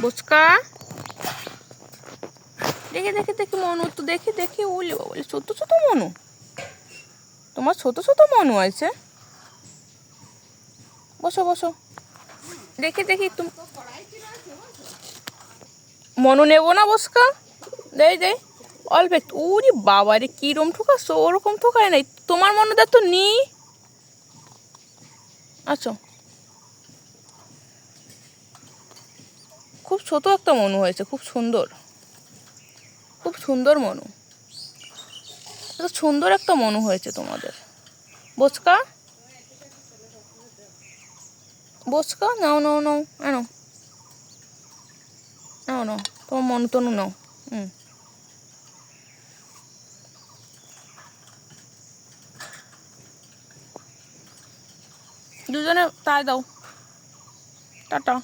বুচকা দেখি দেখি দেখি মনু তো দেখি দেখি ওলে বাবলে ছোট ছোট মনু, তোমার ছোট ছোট মনু আছে। বসো বসো দেখি দেখি তুমি মনু নেবো না বুচকা, দেই দেই অল্প একটু। উরি বাবা রে কিরম ঠোকাচ্ছ, ওরকম ঠোকায় নাই, তোমার মনুদা তো নি। আচ্ছা খুব ছোট একটা মনু হয়েছে, খুব সুন্দর, খুব সুন্দর মনু, এত সুন্দর একটা মনু হয়েছে তোমাদের। বুচকা বুচকা নাও নাও নাও আনো, নাও নাও তোমার মনু তনু নাও। দুজনে তাই দাও, টাটা।